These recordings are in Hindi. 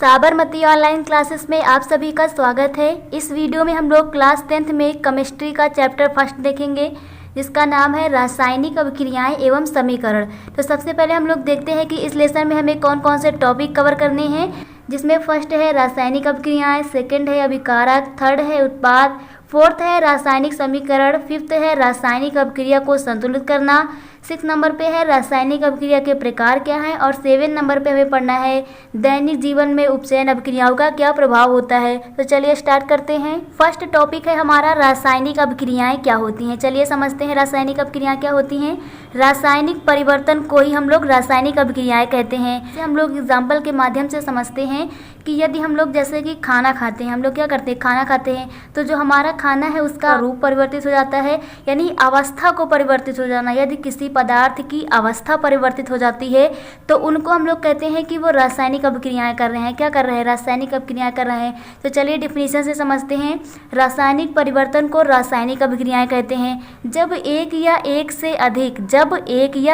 साबरमती ऑनलाइन क्लासेस में आप सभी का स्वागत है। इस वीडियो में हम लोग क्लास 10th में केमिस्ट्री का चैप्टर फर्स्ट देखेंगे, जिसका नाम है रासायनिक अभिक्रियाएं एवं समीकरण। तो सबसे पहले हम लोग देखते हैं कि इस लेसन में हमें कौन कौन से टॉपिक कवर करने हैं, जिसमें फर्स्ट है रासायनिक अभिक्रियाएं, सेकंड है अभिकारक, थर्ड है उत्पाद, फोर्थ है रासायनिक समीकरण, फिफ्थ है रासायनिक अभिक्रिया को संतुलित करना, 6 नंबर पे है रासायनिक अभिक्रिया के प्रकार क्या हैं, और 7 नंबर पे हमें पढ़ना है दैनिक जीवन में उपचयन अभिक्रियाओं का क्या प्रभाव होता है। तो चलिए स्टार्ट करते हैं। फर्स्ट टॉपिक है हमारा रासायनिक अभिक्रियाएं क्या होती हैं। चलिए समझते हैं रासायनिक अभिक्रियाएं क्या होती हैं। रासायनिक परिवर्तन को ही हम लोग रासायनिक अभिक्रियाएं कहते हैं। इसे हम लोग एग्जाम्पल के माध्यम से समझते हैं कि यदि हम लोग जैसे कि खाना खाते हैं, हम लोग क्या करते हैं, खाना खाते हैं, तो जो हमारा खाना है उसका रूप परिवर्तित हो जाता है, यानी अवस्था को परिवर्तित हो जाना। यदि किसी पदार्थ की अवस्था परिवर्तित हो जाती है तो उनको हम लोग कहते हैं कि वो रासायनिक अभिक्रियाएं कर रहे हैं। क्या कर रहे हैं? रासायनिक अभिक्रियाएं कर रहे हैं। तो चलिए डिफिनीशन से समझते हैं। रासायनिक परिवर्तन को रासायनिक अभिक्रियाएं कहते हैं जब एक या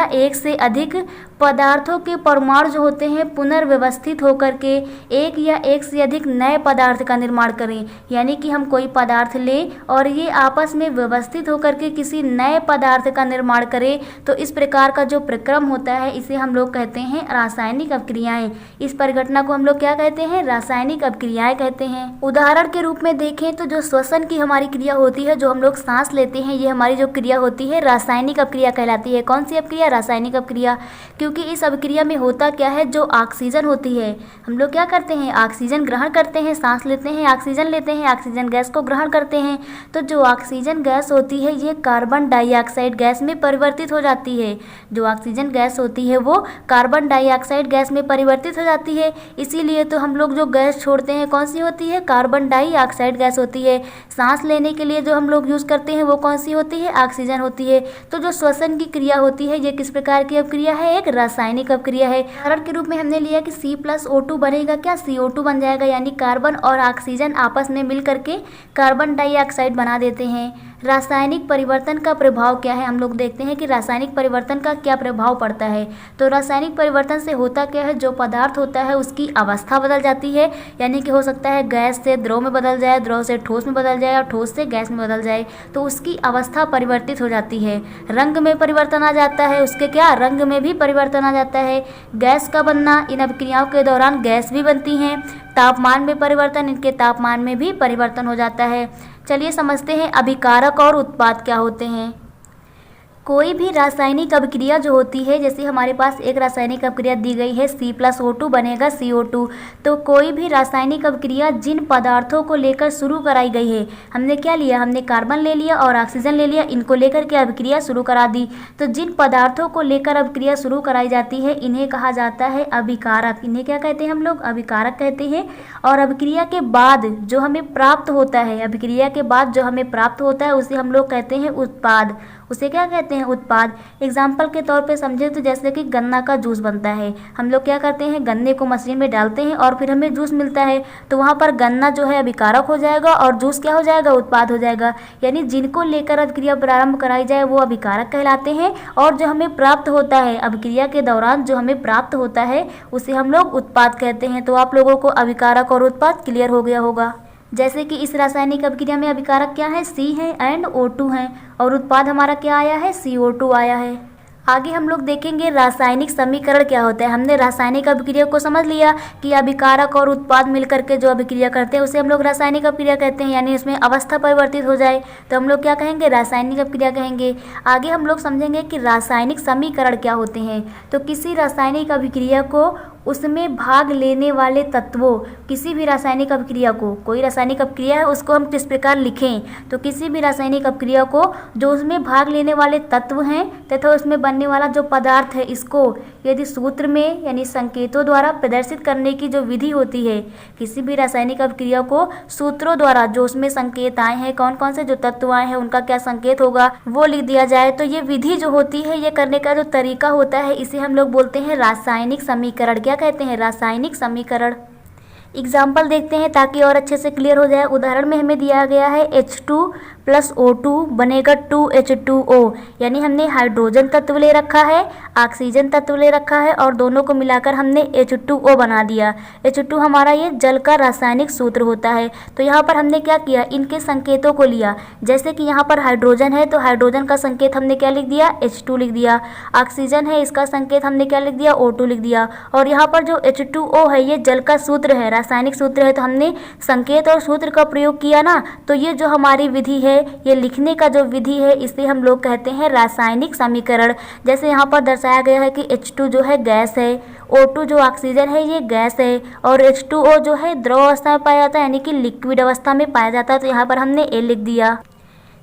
एक से अधिक पदार्थों के परमाणु जो होते हैं पुनर्व्यवस्थित होकर के एक या एक से अधिक नए पदार्थ का निर्माण करें। यानी कि हम कोई पदार्थ लें और ये आपस में व्यवस्थित होकर के किसी नए पदार्थ का निर्माण करें, तो इस प्रकार का जो प्रक्रम होता है इसे हम लोग कहते हैं रासायनिक अभिक्रियाएं। इस परिघटना को हम लोग क्या कहते हैं? रासायनिक अभिक्रियाएं कहते हैं। उदाहरण के रूप में देखें तो जो श्वसन की हमारी क्रिया होती है, जो हम लोग सांस लेते हैं, ये हमारी जो क्रिया होती है रासायनिक अभिक्रिया कहलाती है। कौन सी अभिक्रिया? रासायनिक अभिक्रिया। क्योंकि इस अभिक्रिया में होता क्या है, जो ऑक्सीजन होती है, हम लोग क्या करते हैं, ऑक्सीजन ग्रहण करते हैं, सांस लेते हैं, ऑक्सीजन लेते हैं, ऑक्सीजन गैस को ग्रहण करते हैं। तो जो ऑक्सीजन गैस होती है ये कार्बन डाइऑक्साइड गैस में परिवर्तित हो जाती है। जो ऑक्सीजन गैस होती है वो कार्बन डाइऑक्साइड गैस में परिवर्तित हो जाती है। इसीलिए तो हम लोग जो गैस छोड़ते हैं कौन सी होती है? कार्बन डाइऑक्साइड गैस होती है। सांस लेने के लिए जो हम लोग यूज़ करते हैं वो कौन सी होती है? ऑक्सीजन होती है। तो जो श्वसन की क्रिया होती है ये किस प्रकार की अभिक्रिया है? एक रासायनिक अभिक्रिया है। उदाहरण के रूप में हमने लिया कि C+O2 बनेगा क्या? CO2 बन जाएगा, यानी कार्बन और ऑक्सीजन आपस में मिल करके कार्बन डाइऑक्साइड बना देते हैं। रासायनिक परिवर्तन का प्रभाव क्या है? हम लोग देखते हैं कि रासायनिक परिवर्तन का क्या प्रभाव पड़ता है। तो रासायनिक परिवर्तन से होता क्या है, जो पदार्थ होता है उसकी अवस्था बदल जाती है, यानी कि हो सकता है गैस से द्रव में बदल जाए, द्रव से ठोस में बदल जाए और ठोस से गैस में बदल जाए, तो उसकी अवस्था परिवर्तित हो जाती है। रंग में परिवर्तन आ जाता है, उसके क्या रंग में भी परिवर्तन आ जाता है। गैस का बनना, इन अभिक्रियाओं के दौरान गैस भी बनती हैं। तापमान में परिवर्तन, इनके तापमान में भी परिवर्तन हो जाता है। चलिए समझते हैं अभिकारक और उत्पाद क्या होते हैं। कोई भी रासायनिक अभिक्रिया जो होती है, जैसे हमारे पास एक रासायनिक अभिक्रिया दी गई है C+O2 बनेगा CO2, तो कोई भी रासायनिक अभिक्रिया जिन पदार्थों को लेकर शुरू कराई गई है, हमने क्या लिया, हमने कार्बन ले लिया और ऑक्सीजन ले लिया, इनको लेकर के अभिक्रिया शुरू करा दी। तो जिन पदार्थों को लेकर अभिक्रिया शुरू कराई जाती है इन्हें कहा जाता है अभिकारक। इन्हें क्या कहते हैं? हम लोग अभिकारक कहते हैं। और अभिक्रिया के बाद जो हमें प्राप्त होता है, अभिक्रिया के बाद जो हमें प्राप्त होता है उसे हम लोग कहते हैं उत्पाद। उसे क्या कहते हैं? उत्पाद। एग्जाम्पल के तौर पे समझे तो जैसे कि गन्ना का जूस बनता है, हम लोग क्या करते हैं, गन्ने को मशीन में डालते हैं और फिर हमें जूस मिलता है, तो वहाँ पर गन्ना जो है अभिकारक हो जाएगा और जूस क्या हो जाएगा? उत्पाद हो जाएगा। यानी जिनको लेकर अभिक्रिया प्रारंभ कराई जाए वो अभिकारक कहलाते हैं, और जो हमें प्राप्त होता है अभिक्रिया के दौरान जो हमें प्राप्त होता है उसे हम लोग उत्पाद कहते हैं। तो आप लोगों को अभिकारक और उत्पाद क्लियर हो गया होगा। जैसे कि इस रासायनिक अभिक्रिया में अभिकारक क्या है? C है एंड O2 है, और उत्पाद हमारा क्या आया है? CO2 आया है। आगे हम लोग देखेंगे रासायनिक समीकरण क्या होता है। हमने रासायनिक अभिक्रिया को समझ लिया कि अभिकारक और उत्पाद मिलकर के जो अभिक्रिया करते हैं उसे हम लोग रासायनिक अभिक्रिया कहते हैं, यानी इसमें अवस्था परिवर्तित हो जाए तो हम लोग क्या कहेंगे? रासायनिक अभिक्रिया कहेंगे। आगे हम लोग समझेंगे कि रासायनिक समीकरण क्या होते हैं। तो किसी रासायनिक अभिक्रिया को उसमें भाग लेने वाले तत्वों, किसी भी रासायनिक अभिक्रिया को, कोई रासायनिक अभिक्रिया है उसको हम किस प्रकार लिखें, तो किसी भी रासायनिक अभिक्रिया को जो उसमें भाग लेने वाले तत्व हैं तथा उसमें बनने वाला जो पदार्थ है, इसको यदि सूत्र में यानी संकेतों द्वारा प्रदर्शित करने की जो विधि होती है, किसी भी रासायनिक अभिक्रिया को सूत्रों द्वारा जो उसमें संकेत आए हैं, कौन कौन से जो तत्व आए हैं उनका क्या संकेत होगा वो लिख दिया जाए, तो ये विधि जो होती है, ये करने का जो तरीका होता है, इसे हम लोग बोलते हैं रासायनिक समीकरण। क्या कहते हैं? रासायनिक समीकरण। एग्जाम्पल देखते हैं ताकि और अच्छे से क्लियर हो जाए। उदाहरण में हमें दिया गया है H2 प्लस O2 बनेगा 2H2O, यानी हमने हाइड्रोजन तत्व ले रखा है, ऑक्सीजन तत्व ले रखा है और दोनों को मिलाकर हमने H2O बना दिया। H2 हमारा ये जल का रासायनिक सूत्र होता है। तो यहाँ पर हमने क्या किया, इनके संकेतों को लिया। जैसे कि यहाँ पर हाइड्रोजन है तो हाइड्रोजन का संकेत हमने क्या लिख दिया, H2 लिख दिया। ऑक्सीजन है, इसका संकेत हमने क्या लिख दिया, O2 लिख दिया। और यहाँ पर जो H2O है ये जल का सूत्र है, रासायनिक सूत्र है, तो हमने संकेत और सूत्र का प्रयोग किया ना। तो ये जो हमारी विधि है, ये लिखने का जो विधि है, इसे हम लोग कहते हैं रासायनिक समीकरण। जैसे यहाँ पर दर्शाया गया है कि H2 जो है गैस है, O2 जो ऑक्सीजन है ये गैस है, और H2O जो है द्रव अवस्था में पाया जाता है, यानी कि लिक्विड अवस्था में पाया जाता है। तो यहाँ पर हमने A लिख दिया।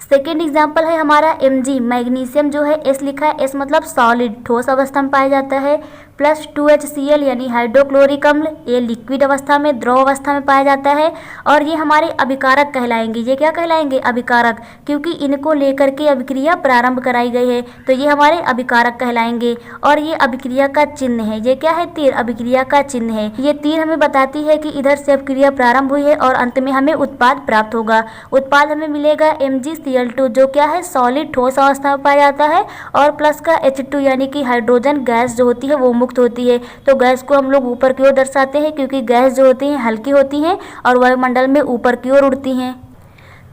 सेकेंड एग्जाम्पल है हमारा Mg, मैग्नीशियम जो है S लिखा है, S मतलब सॉलिड, ठोस अवस्था में पाया जाता है, प्लस 2HCl यानी हाइड्रोक्लोरिक अम्ल, ये लिक्विड अवस्था में, द्रव अवस्था में पाया जाता है। और ये हमारे अभिकारक कहलाएंगे। ये क्या कहलाएंगे, अभिकारक, क्योंकि इनको लेकर के अभिक्रिया प्रारंभ कराई गई है, तो ये हमारे अभिकारक कहलाएंगे। और ये अभिक्रिया का चिन्ह है, ये क्या है, तीर, अभिक्रिया का चिन्ह है। ये तीर हमें बताती है कि इधर से अभिक्रिया प्रारंभ हुई है और अंत में हमें उत्पाद प्राप्त होगा। उत्पाद हमें मिलेगा MgCl2, जो क्या है, सॉलिड, ठोस अवस्था में पाया जाता है, और प्लस का H2 यानी कि हाइड्रोजन गैस जो होती है वो मुक्त होती है। तो गैस को हम लोग ऊपर की ओर दर्शाते हैं, क्योंकि गैस जो होती हैं हल्की होती हैं और वायुमंडल में ऊपर की ओर उड़ती हैं।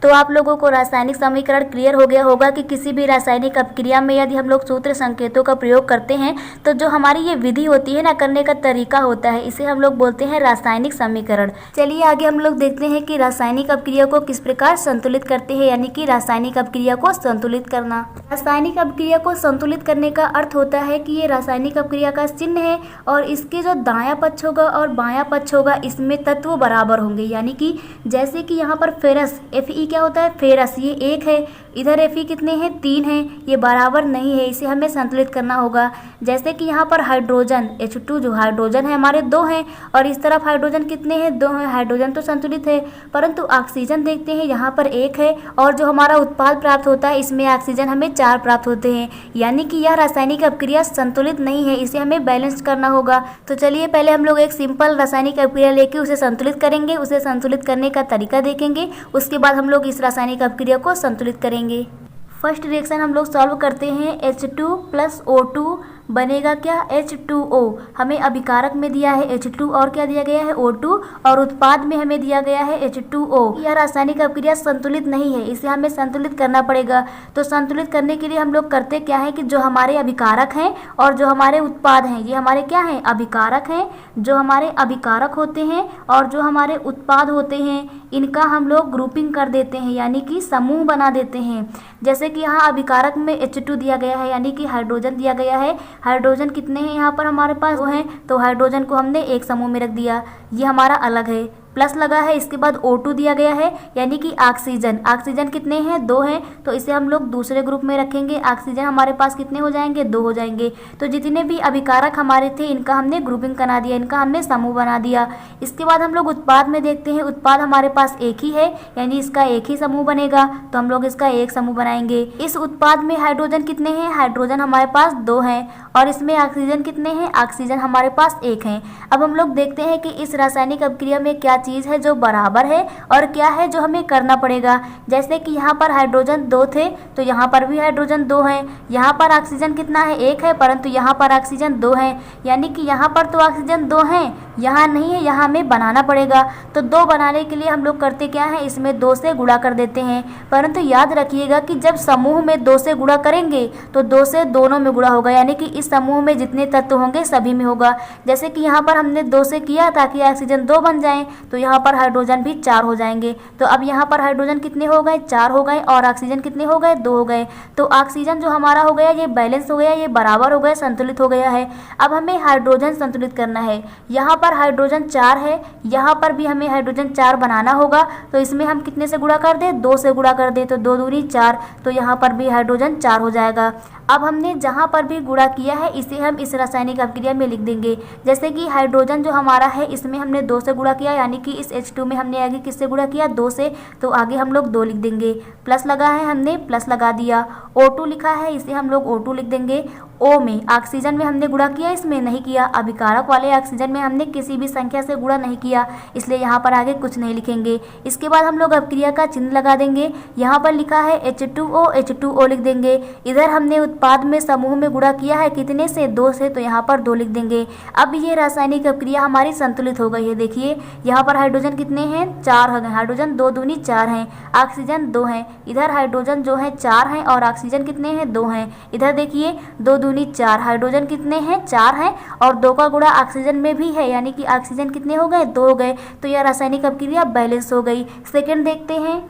तो आप लोगों को रासायनिक समीकरण क्लियर हो गया होगा कि किसी भी रासायनिक अपक्रिया में यदि हम लोग सूत्र संकेतों का प्रयोग करते हैं तो जो हमारी ये विधि होती है ना, करने का तरीका होता है, इसे हम लोग बोलते हैं रासायनिक समीकरण। चलिए आगे हम लोग देखते हैं कि रासायनिक अपक्रिया को किस प्रकार संतुलित करते हैं, यानी कि रासायनिक अपक्रिया को संतुलित करना। रासायनिक अपक्रिया को संतुलित करने का अर्थ होता है कि ये रासायनिक अपक्रिया का चिन्ह है और इसके जो दायां पक्ष होगा और बायां पक्ष होगा, इसमें तत्व बराबर होंगे। यानी कि जैसे कि यहाँ पर फेरस, Fe क्या होता है, फेरस, ये 1 है, इधर Fe कितने हैं, 3 हैं, ये बराबर नहीं है, इसे हमें संतुलित करना होगा। जैसे कि यहाँ पर हाइड्रोजन, H2 जो हाइड्रोजन है हमारे 2 हैं, और इस तरफ हाइड्रोजन कितने हैं, 2 हैं, हाइड्रोजन तो संतुलित है। परंतु ऑक्सीजन देखते हैं यहाँ पर 1 है, और जो हमारा उत्पाद प्राप्त होता है इसमें ऑक्सीजन हमें 4 प्राप्त होते हैं। यानी कि यह रासायनिक अपक्रिया संतुलित नहीं है, इसे हमें बैलेंस करना होगा। तो चलिए पहले हम लोग एक सिंपल रासायनिक अपक्रिया लेके उसे संतुलित करेंगे, उसे संतुलित करने का तरीका देखेंगे, उसके बाद हम लोग इस रासायनिक अपक्रिया को संतुलित करेंगे। फर्स्ट रिएक्शन हम लोग सॉल्व करते हैं, H2 प्लस O2 बनेगा क्या, H2O। हमें अभिकारक में दिया है H2 और क्या दिया गया है, O2, और उत्पाद में हमें दिया गया है H2O। यह रासायनिक अपक्रिया संतुलित नहीं है, इसे हमें संतुलित करना पड़ेगा। तो संतुलित करने के लिए हम लोग करते क्या है कि जो हमारे अभिकारक हैं और जो हमारे उत्पाद हैं, ये हमारे क्या हैं, अभिकारक हैं। जो हमारे अभिकारक होते हैं और जो हमारे उत्पाद होते हैं, इनका हम लोग ग्रुपिंग कर देते हैं, यानी कि समूह बना देते हैं। जैसे कि यहाँ अभिकारक में H2 दिया गया है, यानी कि हाइड्रोजन दिया गया है। हाइड्रोजन कितने हैं यहाँ पर हमारे पास, 2 हैं, तो हाइड्रोजन को हमने एक समूह में रख दिया, ये हमारा अलग है। प्लस लगा है, इसके बाद O2 दिया गया है, यानी कि ऑक्सीजन, ऑक्सीजन कितने हैं, 2 हैं, तो इसे हम लोग दूसरे ग्रुप में रखेंगे। ऑक्सीजन हमारे पास कितने हो जाएंगे, 2 हो जाएंगे। तो जितने भी अभिकारक हमारे थे इनका हमने ग्रुपिंग बना दिया, इनका हमने समूह बना दिया। इसके बाद हम लोग उत्पाद में देखते हैं, उत्पाद हमारे पास एक ही है, यानी इसका एक ही समूह बनेगा, तो हम लोग इसका एक समूह बनाएंगे। इस उत्पाद में हाइड्रोजन कितने हैं, हाइड्रोजन हमारे पास 2 हैं, और इसमें ऑक्सीजन कितने हैं, ऑक्सीजन हमारे पास 1 है। अब हम लोग देखते हैं कि इस रासायनिक अपक्रिया में क्या चीज़ है जो बराबर है और क्या है जो हमें करना पड़ेगा। जैसे कि यहाँ पर हाइड्रोजन 2 थे, तो यहाँ पर भी हाइड्रोजन 2 हैं। यहाँ पर ऑक्सीजन कितना है, 1 है, परंतु यहाँ पर ऑक्सीजन 2 है, यानी कि यहाँ पर तो ऑक्सीजन 2 हैं, यहाँ नहीं है, यहाँ हमें बनाना पड़ेगा। तो 2 बनाने के लिए हम लोग करते क्या है, इसमें 2 से गुणा कर देते हैं। परंतु याद रखिएगा कि जब समूह में 2 से गुणा करेंगे तो 2 से दोनों में गुणा होगा, यानी कि इस समूह में जितने तत्व होंगे सभी में होगा। जैसे कि यहाँ पर हमने 2 से किया ताकि ऑक्सीजन 2 बन जाए, तो यहाँ पर हाइड्रोजन भी 4 हो जाएंगे। तो अब यहाँ पर हाइड्रोजन कितने हो गए, 4 हो गए, और ऑक्सीजन कितने हो गए, 2 हो गए। तो ऑक्सीजन जो हमारा हो गया ये बैलेंस हो गया, ये बराबर हो गया, संतुलित हो गया है। अब हमें हाइड्रोजन संतुलित करना है। यहाँ पर हाइड्रोजन 4 है, यहाँ पर भी हमें हाइड्रोजन 4 बनाना होगा, तो इसमें हम कितने से गुणा कर दें, 2 से गुणा कर दें, तो 2 दूनी 4, तो यहाँ पर भी हाइड्रोजन 4 हो जाएगा। अब हमने जहाँ पर भी गुणा किया है इसे हम इस रासायनिक अपक्रिया में लिख देंगे। जैसे कि हाइड्रोजन जो हमारा है इसमें हमने 2 से गुणा किया, यानी कि इस H2 में हमने आगे किससे गुणा किया, 2 से, तो आगे हम लोग 2 लिख देंगे। प्लस लगा है, हमने प्लस लगा दिया। O2 लिखा है, इसे हम लोग O2 लिख देंगे। O में ऑक्सीजन में हमने गुणा किया, इसमें नहीं किया। अभिकारक वाले ऑक्सीजन में हमने किसी भी संख्या से गुणा नहीं किया, इसलिए यहाँ पर आगे कुछ नहीं लिखेंगे। इसके बाद हम लोग अपक्रिया का चिन्ह लगा देंगे। यहाँ पर लिखा है H2O, H2O लिख देंगे। इधर हमने उत्पाद में समूह में गुणा किया है कितने से, 2 से, तो यहाँ पर 2 लिख देंगे। अब ये रासायनिक अपक्रिया हमारी संतुलित हो गई है। देखिए यहाँ पर हाइड्रोजन कितने हैं, 4 हो गए। हाइड्रोजन 2 दूनी 4 हैं, ऑक्सीजन 2 हैं। इधर हाइड्रोजन जो है 4 हैं और ऑक्सीजन कितने हैं, 2 हैं। इधर देखिए 2 दूनी 4, हाइड्रोजन कितने हैं, 4 हैं और 2 का गुणा ऑक्सीजन में भी है, यानी कि ऑक्सीजन कितने हो गए, 2 हो गए। तो यह रासायनिक अपक्रिया बैलेंस हो गई। सेकंड देखते हैं।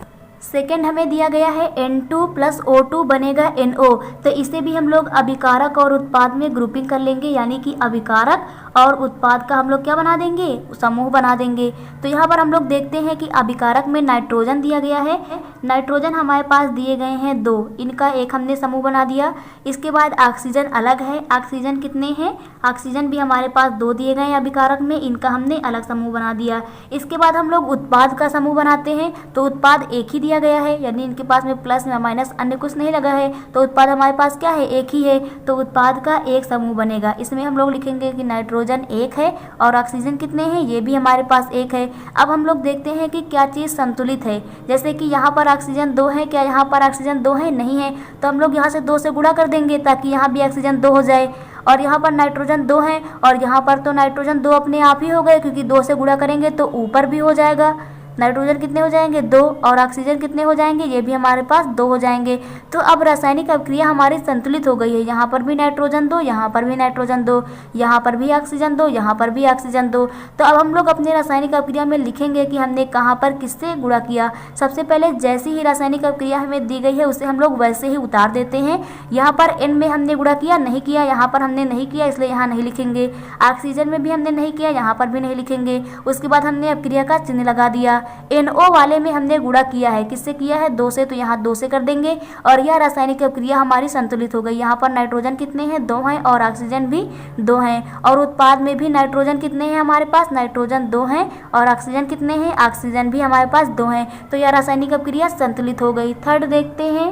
सेकंड हमें दिया गया है N2 प्लस O2 बनेगा NO। तो इसे भी हम लोग अभिकारक और उत्पाद में ग्रुपिंग कर लेंगे, यानी कि अभिकारक और उत्पाद का हम लोग क्या बना देंगे, समूह बना देंगे। तो यहाँ पर हम लोग देखते हैं कि अभिकारक में नाइट्रोजन दिया गया है। नाइट्रोजन हमारे पास दिए गए हैं 2, इनका एक हमने समूह बना दिया। इसके बाद ऑक्सीजन अलग है, ऑक्सीजन कितने हैं, ऑक्सीजन भी हमारे पास 2 दिए गए हैं अभिकारक में, इनका हमने अलग समूह बना दिया। इसके बाद हम लोग उत्पाद का समूह बनाते हैं। तो उत्पाद एक ही दिया गया है, यानी इनके पास में प्लस या माइनस अन्य कुछ नहीं लगा है, तो उत्पाद हमारे पास क्या है, एक ही है। तो उत्पाद का एक समूह बनेगा। इसमें हम लोग लिखेंगे कि नाइट्रोजन एक है और ऑक्सीजन कितने हैं, ये भी हमारे पास एक है। अब हम लोग देखते हैं कि क्या चीज़ संतुलित है। जैसे कि यहाँ पर ऑक्सीजन 2 है, क्या यहाँ पर ऑक्सीजन 2 है, नहीं है। तो हम लोग यहाँ से 2 से गुणा कर देंगे ताकि यहाँ भी ऑक्सीजन 2 हो जाए। और यहाँ पर नाइट्रोजन 2 है और यहाँ पर तो नाइट्रोजन 2 अपने आप ही हो गए, क्योंकि 2 से गुणा करेंगे तो ऊपर भी हो जाएगा। नाइट्रोजन कितने हो जाएंगे, 2, और ऑक्सीजन कितने हो जाएंगे, ये भी हमारे पास 2 हो जाएंगे। तो अब रासायनिक अपक्रिया हमारी संतुलित हो गई है। यहाँ पर भी नाइट्रोजन 2, यहाँ पर भी नाइट्रोजन 2, यहाँ पर भी ऑक्सीजन 2, यहाँ पर भी ऑक्सीजन 2। तो अब हम लोग अपने रासायनिक अपक्रिया में लिखेंगे कि हमने कहाँ पर किससे गुणा किया। सबसे पहले जैसी ही रासायनिक अपक्रिया हमें दी गई है उसे हम लोग वैसे ही उतार देते हैं। यहाँ पर N में हमने गुणा किया, नहीं किया, यहाँ पर हमने नहीं किया, इसलिए यहाँ नहीं लिखेंगे। ऑक्सीजन में भी हमने नहीं किया, यहाँ पर भी नहीं लिखेंगे। उसके बाद हमने अपक्रिया का चिन्ह लगा दिया। NO वाले में हमने गुणा किया है, किससे किया है, 2 से, तो यहाँ 2 से कर देंगे और यह रासायनिक अपक्रिया हमारी संतुलित हो गई। यहाँ पर नाइट्रोजन कितने हैं, 2 हैं और ऑक्सीजन भी 2 हैं। और उत्पाद में भी नाइट्रोजन कितने हैं, हमारे पास नाइट्रोजन 2 हैं और ऑक्सीजन कितने हैं, ऑक्सीजन भी हमारे पास 2 हैं। तो यह रासायनिक अपक्रिया संतुलित हो गई। थर्ड देखते हैं।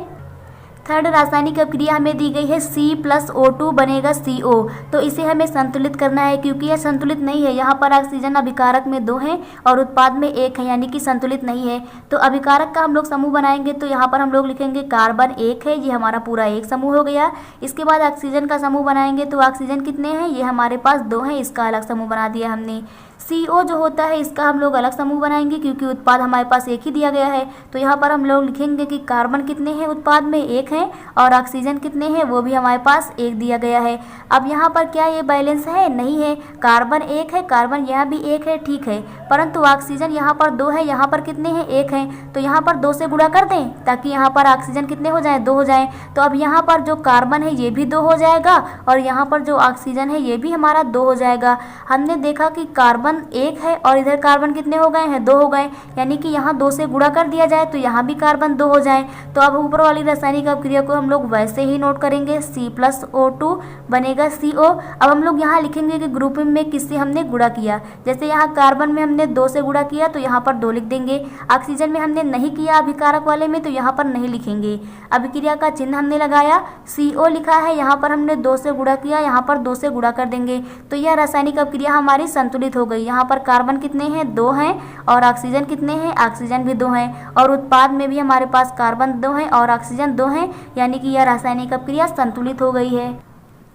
थर्ड रासायनिक अपक्रिया हमें दी गई है C प्लस O2 बनेगा CO। तो इसे हमें संतुलित करना है, क्योंकि यह संतुलित नहीं है। यहाँ पर ऑक्सीजन अभिकारक में 2 है और उत्पाद में 1 है, यानी कि संतुलित नहीं है। तो अभिकारक का हम लोग समूह बनाएंगे, तो यहाँ पर हम लोग लिखेंगे कार्बन 1 है, ये हमारा पूरा एक समूह हो गया। इसके बाद ऑक्सीजन का समूह बनाएंगे, तो ऑक्सीजन कितने हैं, ये हमारे पास 2 हैं, इसका अलग समूह बना दिया हमने। CO जो होता है इसका हम लोग अलग समूह बनाएंगे, क्योंकि उत्पाद हमारे पास एक ही दिया गया है। तो यहाँ पर हम लोग लिखेंगे कि कार्बन कितने हैं, उत्पाद में 1 है और ऑक्सीजन कितने हैं, वो भी हमारे पास 1 दिया गया है। अब यहाँ पर क्या ये बैलेंस है, नहीं है। कार्बन 1 है, कार्बन यहाँ भी 1 है, ठीक है, परंतु ऑक्सीजन यहाँ पर 2 है, यहाँ पर कितने हैं, 1 है। तो यहाँ पर 2 से गुणा कर दें ताकि यहाँ पर ऑक्सीजन कितने हो जाए, 2 हो जाए। तो अब यहाँ पर जो कार्बन है ये भी 2 हो जाएगा और यहाँ पर जो ऑक्सीजन है ये भी हमारा 2 हो जाएगा। हमने देखा कि कार्बन 1 है और इधर कार्बन कितने हो गए हैं, 2 हो गए, यानी कि यहाँ 2 से गुणा कर दिया जाए तो यहाँ भी कार्बन 2 हो जाए। तो अब ऊपर वाली रासायनिक अपक्रिया को हम लोग वैसे ही नोट करेंगे, C प्लस O2 बनेगा CO। अब हम लोग यहाँ लिखेंगे कि ग्रुपिंग में किससे हमने गुणा किया। जैसे यहाँ कार्बन में हमने 2 से गुणा किया तो यहाँ पर 2 लिख देंगे। ऑक्सीजन में हमने नहीं किया अभिकारक वाले में, तो यहाँ पर नहीं लिखेंगे। अभिक्रिया का चिन्ह हमने लगाया, CO लिखा है, यहाँ पर हमने 2 से गुणा किया, यहाँ पर 2 से गुणा कर देंगे। तो यह रासायनिक अपक्रिया हमारी संतुलित हो गई। यहाँ पर कार्बन कितने हैं, 2 हैं और ऑक्सीजन कितने हैं, ऑक्सीजन भी 2 हैं। और उत्पाद में भी हमारे पास कार्बन 2 हैं और ऑक्सीजन 2 हैं, यानी कि यह रासायनिक अपक्रिया संतुलित हो गई है।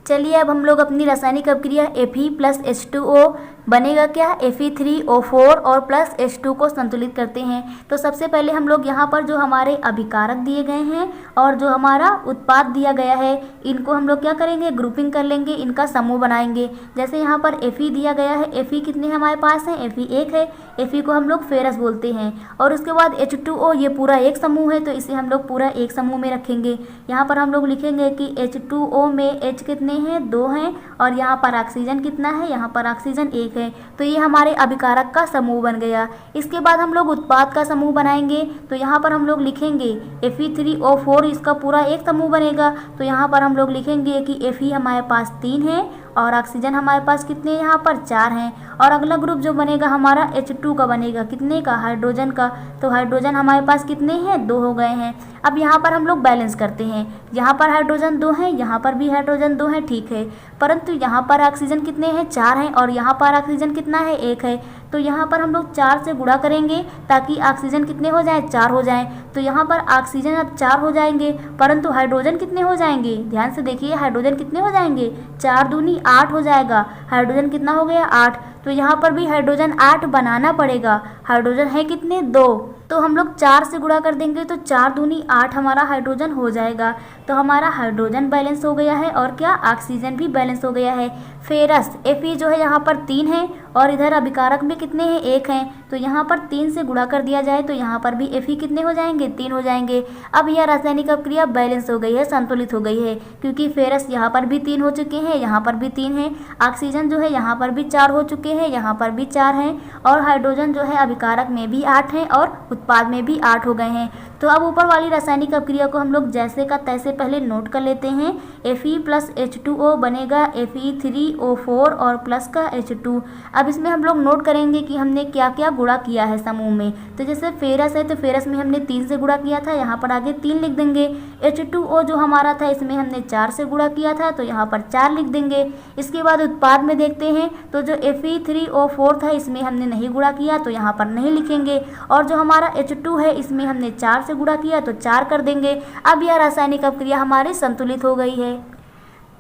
चलिए अब हम लोग अपनी रासायनिक अपक्रिया Fe प्लस H2O बनेगा क्या, Fe3O4 और प्लस H2 को संतुलित करते हैं। तो सबसे पहले हम लोग यहाँ पर जो हमारे अभिकारक दिए गए हैं और जो हमारा उत्पाद दिया गया है, इनको हम लोग क्या करेंगे, ग्रुपिंग कर लेंगे, इनका समूह बनाएंगे। जैसे यहाँ पर Fe दिया गया है, Fe कितने हमारे पास हैं, Fe 1 है, Fe को हम लोग फेरस बोलते हैं। और उसके बाद H2O, ये पूरा एक समूह है, तो इसे हम लोग पूरा एक समूह में रखेंगे। यहाँ पर हम लोग लिखेंगे कि H2O में H कितने हैं, 2 हैं और यहाँ पर ऑक्सीजन कितना है, यहाँ पर ऑक्सीजन 1 है। तो ये हमारे अभिकारक का समूह बन गया। इसके बाद हम लोग उत्पाद का समूह बनाएंगे, तो यहाँ पर हम लोग लिखेंगे Fe3O4, इसका पूरा एक समूह बनेगा। तो यहाँ पर हम लोग लिखेंगे कि Fe हमारे पास 3 है और ऑक्सीजन हमारे पास कितने यहाँ पर 4 हैं। और अगला ग्रुप जो बनेगा हमारा H2 का बनेगा, कितने का, हाइड्रोजन का। तो हाइड्रोजन हमारे पास कितने हैं, 2 हो गए हैं। अब यहाँ पर हम लोग बैलेंस करते हैं, यहाँ पर हाइड्रोजन 2 हैं, यहाँ पर भी हाइड्रोजन 2 हैं, ठीक है। परंतु यहाँ पर ऑक्सीजन कितने हैं, 4 हैं, और यहाँ पर ऑक्सीजन कितना है, 1 है। तो यहाँ पर हम लोग 4 से गुणा करेंगे ताकि ऑक्सीजन कितने हो जाएं, 4 हो जाएं। तो यहाँ पर ऑक्सीजन अब 4 हो जाएंगे, परंतु हाइड्रोजन कितने हो जाएंगे, ध्यान से देखिए, हाइड्रोजन कितने हो जाएंगे, 4 दूनी 8 हो जाएगा। हाइड्रोजन कितना हो गया, 8। तो यहाँ पर भी हाइड्रोजन 8 बनाना पड़ेगा। हाइड्रोजन है कितने, 2। तो हम लोग 4 से गुणा कर देंगे तो 4 दूनी 8 हमारा हाइड्रोजन हो जाएगा। तो हमारा हाइड्रोजन बैलेंस हो गया है और क्या, ऑक्सीजन भी बैलेंस हो गया है। फेरस Fe जो है यहाँ पर 3 है और इधर अभिकारक में कितने हैं, 1 हैं। तो यहाँ पर 3 से गुणा कर दिया जाए तो यहाँ पर भी Fe कितने हो जाएंगे, 3 हो जाएंगे। अब यह रासायनिक अभिक्रिया बैलेंस हो गई है, संतुलित हो गई है, क्योंकि फेरस यहाँ पर भी 3 हो चुके हैं, यहाँ पर भी 3 हैं। ऑक्सीजन जो है यहाँ पर भी 4 हो चुके हैं, यहाँ पर भी 4 हैं। और हाइड्रोजन जो है अभिकारक में भी 8 हैं और उत्पाद में भी 8 हो गए हैं। तो अब ऊपर वाली रासायनिक अभिक्रिया को हम लोग जैसे का तैसे पहले नोट कर लेते हैं। Fe प्लस H2O बनेगा Fe3O4 और प्लस का H2। अब इसमें हम लोग नोट करेंगे कि हमने क्या क्या गुणा किया है समूह में। तो जैसे फेरस है तो फेरस में हमने 3 से गुणा किया था, यहाँ पर आगे 3 लिख देंगे। H2O जो हमारा था इसमें हमने 4 से गुणा किया था, तो यहाँ पर 4 लिख देंगे। इसके बाद उत्पाद में देखते हैं तो जो Fe3O4 था इसमें हमने नहीं गुणा किया, तो यहाँ पर नहीं लिखेंगे। और जो हमारा H2 है इसमें हमने 4 से गुणा किया तो 4 कर देंगे। अब यह रासायनिक अभिक्रिया हमारी संतुलित हो गई है।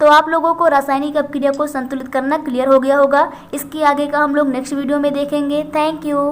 तो आप लोगों को रासायनिक अभिक्रिया को संतुलित करना क्लियर हो गया होगा। इसके आगे का हम लोग नेक्स्ट वीडियो में देखेंगे। Thank you.